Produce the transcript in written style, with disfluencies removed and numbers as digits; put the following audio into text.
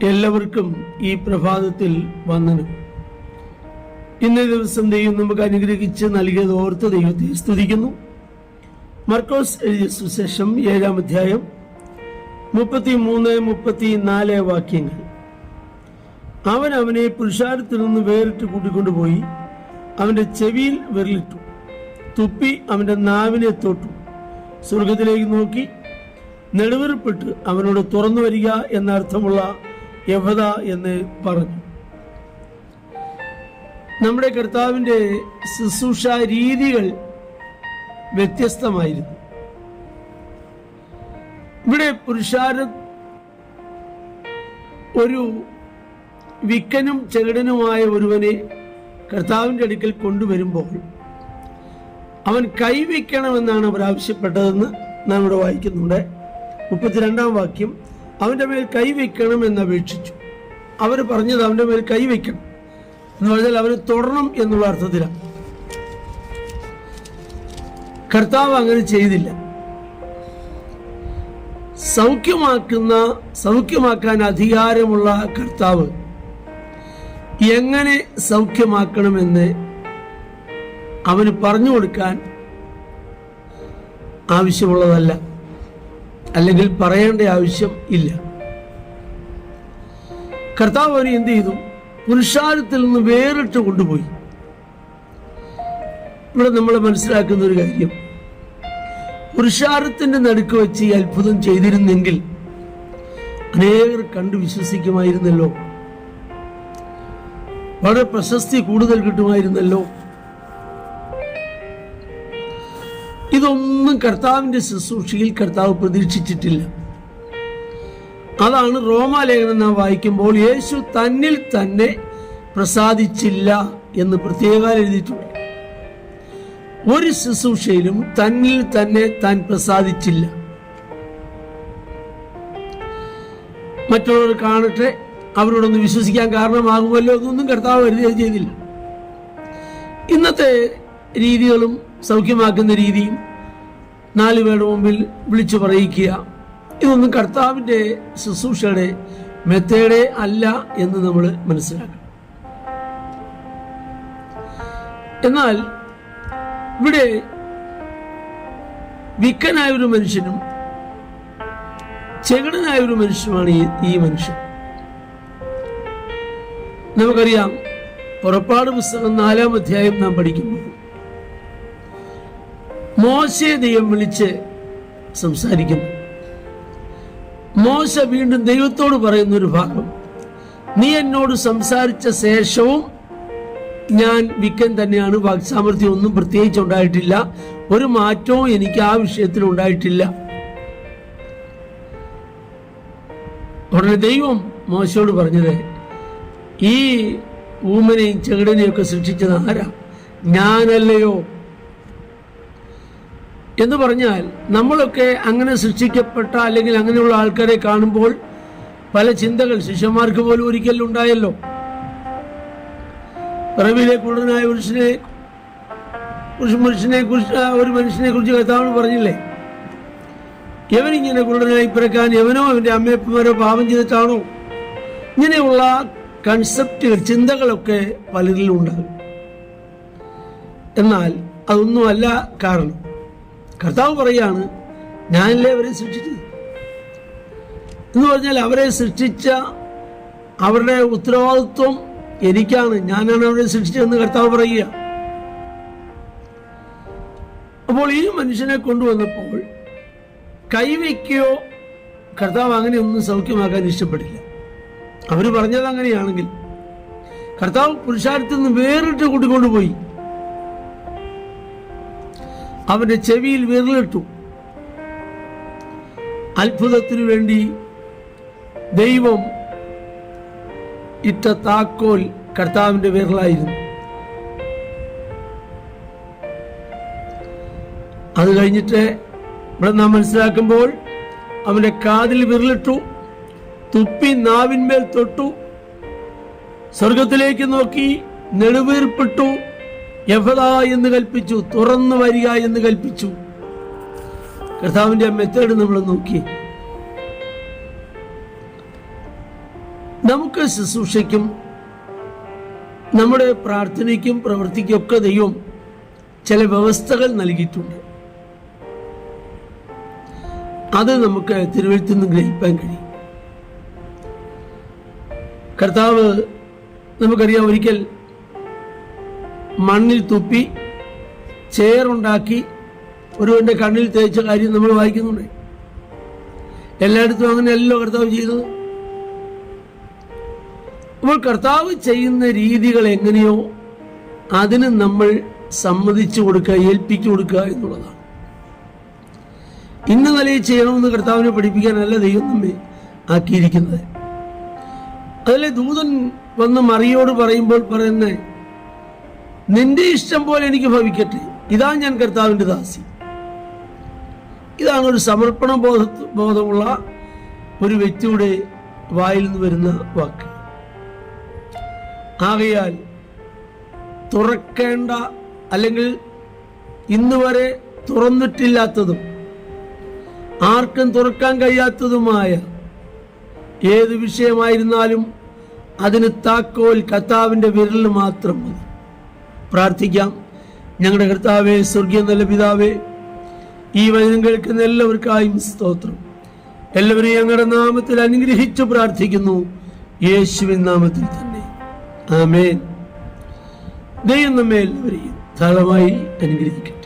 എല്ലാവർക്കും ഈ പ്രഭാതത്തിൽ വന്ദനം. ഇന്നേ ദിവസം ദൈവം നമുക്ക് അനുഗ്രഹിച്ച് നൽകിയത് ഓർത്ത് ദൈവത്തെ സ്തുതിക്കുന്നു. മർക്കോസ് എഴുതിയ സുവിശേഷം 7-ാം അധ്യായം 33-34 വാക്യങ്ങൾ. അവൻ അവനെ പുരുഷാരത്തിൽ നിന്ന് വേറിട്ട് കൂട്ടിക്കൊണ്ടുപോയി അവന്റെ ചെവിയിൽ വിരലിട്ടു, തുപ്പി അവന്റെ നാവിനെ തൊട്ടു, സ്വർഗത്തിലേക്ക് നോക്കി നെടുവീർപ്പിട്ട് അവനോട് തുറന്നു വരിക എന്നർത്ഥമുള്ള യഹോവ എന്ന് പറഞ്ഞു. നമ്മുടെ കർത്താവിന്റെ ശുശ്രൂഷ രീതികൾ വ്യത്യസ്തമായിരുന്നു. ഇവിടെ പുരുഷാരം ഒരു വിക്കനും ചെകിടനുമായ ഒരുവനെ കർത്താവിന്റെ അടുക്കൽ കൊണ്ടുവരുമ്പോൾ അവൻ കൈവയ്ക്കണമെന്നാണ് അവർ ആവശ്യപ്പെട്ടതെന്ന് നാം ഇവിടെ വായിക്കുന്നുണ്ട്. 32-ാം വാക്യം, അവന്റെ മേൽ കൈവയ്ക്കണം എന്നപേക്ഷിച്ചു. അവർ പറഞ്ഞത് അവന്റെ മേൽ കൈവയ്ക്കണം എന്ന് പറഞ്ഞാൽ അവന് തൊടണം എന്നുള്ള അർത്ഥത്തിലാണ്. കർത്താവ് അങ്ങനെ ചെയ്തില്ല. സൗഖ്യമാക്കാൻ അധികാരമുള്ള കർത്താവ് എങ്ങനെ സൗഖ്യമാക്കണമെന്ന് അവന് പറഞ്ഞു കൊടുക്കാൻ ആവശ്യമുള്ളതല്ല, അല്ലെങ്കിൽ പറയേണ്ട ആവശ്യം ഇല്ല. കർത്താവ് അവനെ എന്ത് ചെയ്തു? പുരുഷാരത്തിൽ നിന്ന് വേറിട്ട് കൊണ്ടുപോയി. ഇവിടെ നമ്മൾ മനസ്സിലാക്കുന്ന ഒരു കാര്യം, പുരുഷാരത്തിന്റെ നടുക്ക് വെച്ച് ഈ അത്ഭുതം ചെയ്തിരുന്നെങ്കിൽ അനേകർ കണ്ടു വിശ്വസിക്കുമായിരുന്നല്ലോ, വളരെ പ്രശസ്തി കൂടുതൽ കിട്ടുമായിരുന്നല്ലോ. ഇതൊന്നും കർത്താവിന്റെ ശുശ്രൂഷയിൽ കർത്താവ് പ്രതീക്ഷിച്ചിട്ടില്ല. അതാണ് റോമാലേഖനം നാം വായിക്കുമ്പോൾ യേശു തന്നിൽ തന്നെ പ്രസാദിച്ചില്ല എന്ന് പ്രത്യേകം എഴുതിയിട്ടുണ്ട്. ഒരു ശുശ്രൂഷയിലും തന്നിൽ തന്നെ താൻ പ്രസാദിച്ചില്ല. മറ്റുള്ളവർ കാണട്ടെ, അവരോടൊന്ന് വിശ്വസിക്കാൻ കാരണമാകുമല്ലോ എന്നൊന്നും കർത്താവ് കരുതുകയും ചെയ്തില്ല. ഇന്നത്തെ രീതികളും സൗഖ്യമാക്കുന്ന രീതിയും 4 പേരുടെ മുമ്പിൽ വിളിച്ചു പറയിക്കുക, ഇതൊന്നും കർത്താവിന്റെ ശുശ്രൂഷയുടെ മെത്തേഡേ അല്ല എന്ന് നമ്മൾ മനസ്സിലാക്കണം. എന്നാൽ ഇവിടെ വിക്കനായ ഒരു മനുഷ്യനും ചെകിടനായ ഒരു മനുഷ്യനുമാണ് ഈ മനുഷ്യൻ. നമുക്കറിയാം, പുറപ്പാട് പുസ്തകം 4-ാം അധ്യായം നാം പഠിക്കുമ്പോൾ മോശയെ ദൈവം വിളിച്ച് സംസാരിക്കുന്നു. മോശ വീണ്ടും ദൈവത്തോട് പറയുന്ന ഒരു ഭാഗം, നീ എന്നോട് സംസാരിച്ച ശേഷവും ഞാൻ വിക്കൻ തന്നെയാണ്, വാക്സാമർത്ഥ്യം ഒന്നും പ്രത്യേകിച്ച് ഉണ്ടായിട്ടില്ല, ഒരു മാറ്റവും എനിക്ക് ആ വിഷയത്തിൽ ഉണ്ടായിട്ടില്ല. ഉടനെ ദൈവം മോശയോട് പറഞ്ഞത്, ഈ ഊമനെയും ചെകിടനെയും ഒക്കെ സൃഷ്ടിച്ചത് ആരാ? ഞാനല്ലയോ എന്ന് പറഞ്ഞാൽ, നമ്മളൊക്കെ അങ്ങനെ സൃഷ്ടിക്കപ്പെട്ട അല്ലെങ്കിൽ അങ്ങനെയുള്ള ആൾക്കാരെ കാണുമ്പോൾ പല ചിന്തകൾ ശിഷ്യന്മാർക്ക് പോലും ഒരിക്കലും ഉണ്ടായല്ലോ. പിറവിയിലെ കുരുടനായ ഒരു മനുഷ്യനെ കുറിച്ച് കർത്താവ് പറഞ്ഞില്ലേ, എവനിങ്ങനെ കുരുടനായി പിറക്കാൻ എവനോ അവന്റെ അമ്മയപ്പന്മാരോ പാപം ചെയ്തിട്ടാണോ? ഇങ്ങനെയുള്ള കൺസെപ്റ്റുകൾ, ചിന്തകളൊക്കെ പലരിലും ഉണ്ടാകും. എന്നാൽ അതൊന്നുമല്ല കാരണം. കർത്താവ് പറയാണ്, ഞാനല്ലേ അവരെ സൃഷ്ടിച്ചത് എന്ന് പറഞ്ഞാൽ അവരെ സൃഷ്ടിച്ച അവരുടെ ഉത്തരവാദിത്വം എനിക്കാണ്, ഞാനാണ് അവരെ സൃഷ്ടിച്ചതെന്ന് കർത്താവ് പറയുക. അപ്പോൾ ഈ മനുഷ്യനെ കൊണ്ടുവന്നപ്പോൾ കൈവയ്ക്കുകയോ, കർത്താവ് അങ്ങനെയൊന്നും സൗഖ്യമാക്കാൻ ഇഷ്ടപ്പെടില്ല. അവർ പറഞ്ഞത് അങ്ങനെയാണെങ്കിൽ കർത്താവ് പുരുഷാരത്തിൽ നിന്ന് വേറിട്ട് കൂട്ടിക്കൊണ്ടുപോയി അവന്റെ ചെവിയിൽ വിരലിട്ടു. അത്ഭുതത്തിനു വേണ്ടി ദൈവം ഇട്ട താക്കോൽ കർത്താവിന്റെ വിരലായിരുന്നു. അത് കഴിഞ്ഞിട്ട് ഇവിടെ നാം മനസ്സിലാക്കുമ്പോൾ അവന്റെ കാതിൽ വിരലിട്ടു, തുപ്പി നാവിന്മേൽ തൊട്ടു, സ്വർഗത്തിലേക്ക് നോക്കി നെടുവീർപ്പിട്ടു, യഹോവ എന്ന് കൽപ്പിച്ചു, തുറന്നു വരിക എന്ന് കൽപ്പിച്ചു. കർത്താവിന്റെ മെത്തേഡ് നമ്മൾ നോക്കി. നമുക്ക് ശുശ്രൂഷയ്ക്കും നമ്മുടെ പ്രാർത്ഥനയ്ക്കും പ്രവൃത്തിക്കും ഒക്കെ ദൈവം ചില വ്യവസ്ഥകൾ നൽകിയിട്ടുണ്ട്. അത് നമുക്ക് തിരുവെഴുത്തിൽ നിന്ന് ഗ്രഹിക്കാൻ കഴിയും. കർത്താവ് നമുക്കറിയാം, ഒരിക്കൽ മണ്ണിൽ തുപ്പി ചേറുണ്ടാക്കി ഒരുവന്റെ കണ്ണിൽ തേച്ച കാര്യം നമ്മൾ വായിക്കുന്നുണ്ട്. എല്ലായിടത്തും അങ്ങനെയല്ലോ കർത്താവ് ചെയ്തത്. അപ്പോൾ കർത്താവ് ചെയ്യുന്ന രീതികൾ എങ്ങനെയോ അതിന് നമ്മൾ സമ്മതിച്ചു കൊടുക്കുക, ഏൽപ്പിച്ചു കൊടുക്കുക എന്നുള്ളതാണ്. ഇന്ന നിലയിൽ ചെയ്യണമെന്ന് കർത്താവിനെ പഠിപ്പിക്കാനല്ല ദൈവം നമ്മെ ആക്കിയിരിക്കുന്നത്. അതിലെ ദൂതൻ വന്ന് മറിയോട് പറയുമ്പോൾ പറയുന്നത്, നിന്റെ ഇഷ്ടം പോലെ എനിക്ക് ഭവിക്കട്ടെ, ഇതാ ഞാൻ കർത്താവിൻ്റെ ദാസി. ഇതാണ് ഒരു സമർപ്പണ ബോധമുള്ള ഒരു വ്യക്തിയുടെ വായിൽ നിന്ന് വരുന്ന വാക്ക്. ആകയാൽ തുറക്കേണ്ട അല്ലെങ്കിൽ ഇന്ന് വരെ തുറന്നിട്ടില്ലാത്തതും ആർക്കും തുറക്കാൻ കഴിയാത്തതുമായ ഏത് വിഷയമായിരുന്നാലും അതിന് താക്കോൽ കർത്താവിൻ്റെ വിരലിൽ മാത്രം മതി. പ്രാർത്ഥിക്കാം. ഞങ്ങളുടെ കർത്താവേ, സ്വർഗീയ നല്ല പിതാവേ, ഈ വചനം കേൾക്കുന്ന എല്ലാവർക്കായും സ്തോത്രം. എല്ലാവരെയും ഞങ്ങളുടെ നാമത്തിൽ അനുഗ്രഹിച്ചു പ്രാർത്ഥിക്കുന്നു, യേശുവിൻ നാമത്തിൽ തന്നെ, ആമേൻ. ദൈവം നമ്മെ എല്ലാവരെയും ധാരാളമായി അനുഗ്രഹിക്കും.